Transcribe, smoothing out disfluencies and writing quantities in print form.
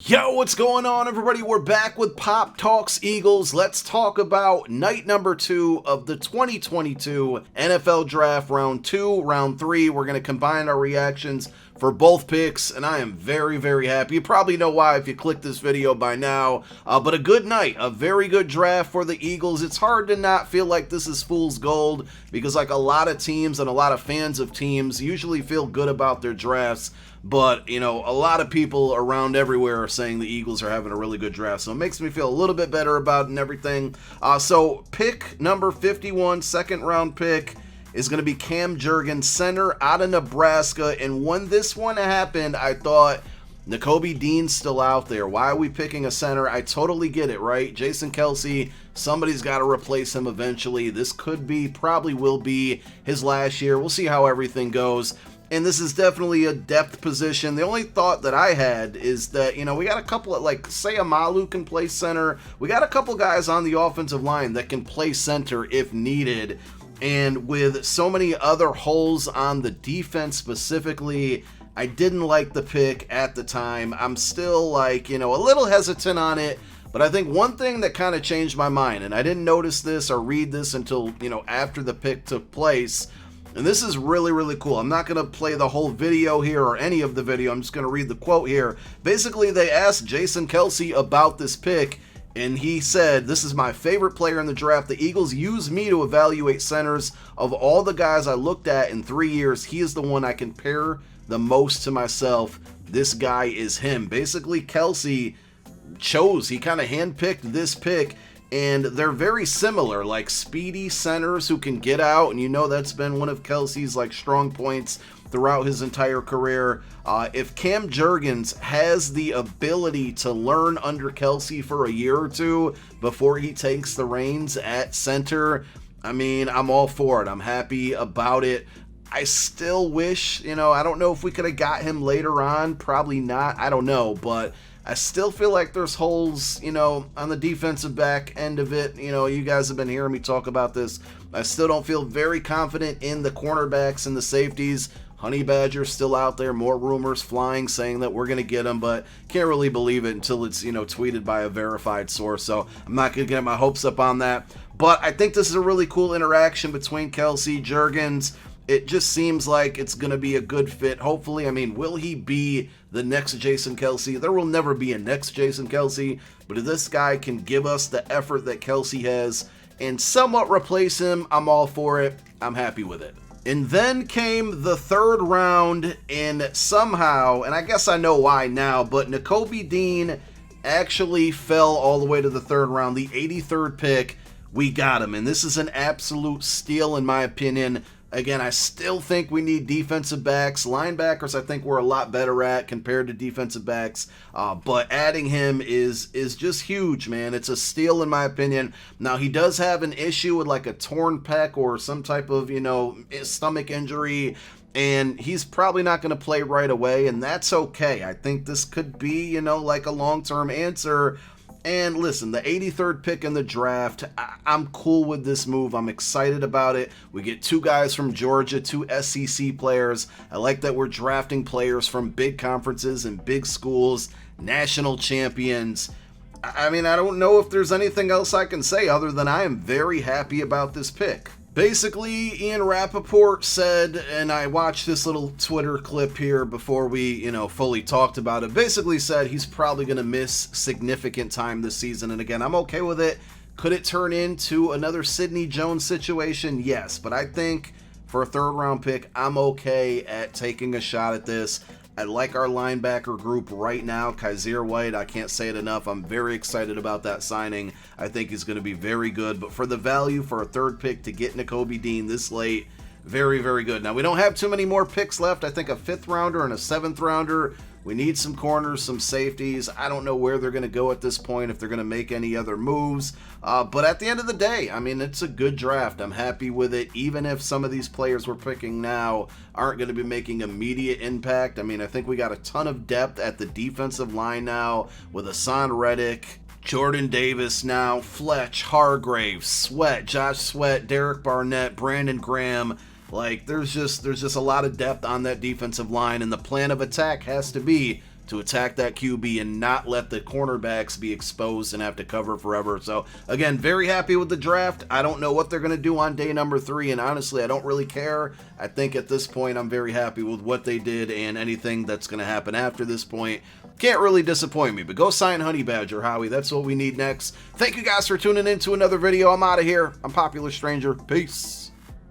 Yo, what's going on, everybody? We're back with Pop Talks Eagles. Let's talk about night number 2 of the 2022 NFL Draft, Round 2, Round 3. We're going to combine our reactions for both picks, and I am very, very happy. You probably know why if you clicked this video by now, but a good night, a very good draft for the Eagles. It's hard to not feel like this is fool's gold because like a lot of teams and a lot of fans of teams usually feel good about their drafts. But, you know, a lot of people around everywhere are saying the Eagles are having a really good draft. So it makes me feel a little bit better about it and everything. So pick number 51, second round pick, is going to be Cam Jurgens, center out of Nebraska. And when this one happened, I thought, Nakobe Dean's still out there. Why are we picking a center? I totally get it, right? Jason Kelce, somebody's got to replace him eventually. This could be, probably will be his last year. We'll see how everything goes. And this is definitely a depth position. The only thought that I had is that, you know, we got a couple of, like, say Amalu can play center. We got a couple guys on the offensive line that can play center if needed. And with so many other holes on the defense specifically, I didn't like the pick at the time. I'm still, like, you know, a little hesitant on it. But I think one thing that kind of changed my mind, and I didn't notice this or read this until, you know, after the pick took place. And this is really, really cool. I'm not going to play the whole video here or any of the video. I'm just going to read the quote here. Basically, they asked Jason Kelce about this pick, and he said, "This is my favorite player in the draft. The Eagles use me to evaluate centers. Of all the guys I looked at in 3 years, he is the one I compare the most to myself. This guy is him." Basically, Kelce he kind of handpicked this pick. And they're very similar, like speedy centers who can get out, and you know that's been one of Kelce's like strong points throughout his entire career. If Cam Jurgens has the ability to learn under Kelce for a year or two before he takes the reins at center, I mean, I'm all for it. I'm happy about it. I still wish, you know, I don't know if we could have got him later on. Probably not. I don't know, but I still feel like there's holes, you know, on the defensive back end of it. You know, you guys have been hearing me talk about this. I still don't feel very confident in the cornerbacks and the safeties. Honey Badger's still out there. More rumors flying saying that we're going to get him, but can't really believe it until it's, you know, tweeted by a verified source. So I'm not going to get my hopes up on that. But I think this is a really cool interaction between Kelce, Jurgens. It just seems like it's going to be a good fit. Hopefully, I mean, will he be the next Jason Kelce? There will never be a next Jason Kelce, but if this guy can give us the effort that Kelce has and somewhat replace him, I'm all for it. I'm happy with it. And then came the third round, and somehow, and I guess I know why now, but Nakobe Dean actually fell all the way to the third round, the 83rd pick. We got him, and this is an absolute steal in my opinion. Again, I still think we need defensive backs. Linebackers, I think we're a lot better at compared to defensive backs. But adding him is just huge, man. It's a steal in my opinion. Now, he does have an issue with like a torn pec or some type of, you know, stomach injury. And he's probably not going to play right away, and that's okay. I think this could be, you know, like a long-term answer. And listen, the 83rd pick in the draft, I'm cool with this move. I'm excited about it. We get 2 guys from Georgia, 2 SEC players. I like that we're drafting players from big conferences and big schools, national champions. I mean, I don't know if there's anything else I can say other than I am very happy about this pick. Basically, Ian Rappaport said, and I watched this little Twitter clip here before we, you know, fully talked about it, basically said he's probably going to miss significant time this season. And again, I'm okay with it. Could it turn into another Sidney Jones situation? Yes, but I think for a third round pick, I'm okay at taking a shot at this. I like our linebacker group right now. Kaiser White, I can't say it enough. I'm very excited about that signing. I think he's going to be very good. But for the value for a third pick to get Nakobe Dean this late, very, very good. Now, we don't have too many more picks left. I think a 5th rounder and a 7th rounder. We need some corners, some safeties. I don't know where they're going to go at this point, if they're going to make any other moves. But at the end of the day, I mean, it's a good draft. I'm happy with it, even if some of these players we're picking now aren't going to be making immediate impact. I mean, I think we got a ton of depth at the defensive line now with Hassan Reddick, Jordan Davis now, Fletch, Hargrave, Sweat, Josh Sweat, Derek Barnett, Brandon Graham. Like, there's just a lot of depth on that defensive line, and the plan of attack has to be to attack that QB and not let the cornerbacks be exposed and have to cover forever. So again, very happy with the draft. I don't know what they're going to do on day number 3, and honestly, I don't really care. I think at this point, I'm very happy with what they did, and anything that's going to happen after this point can't really disappoint me. But go sign Honey Badger, Howie. That's what we need next. Thank you guys for tuning in to another video. I'm out of here. I'm Popular Stranger. Peace.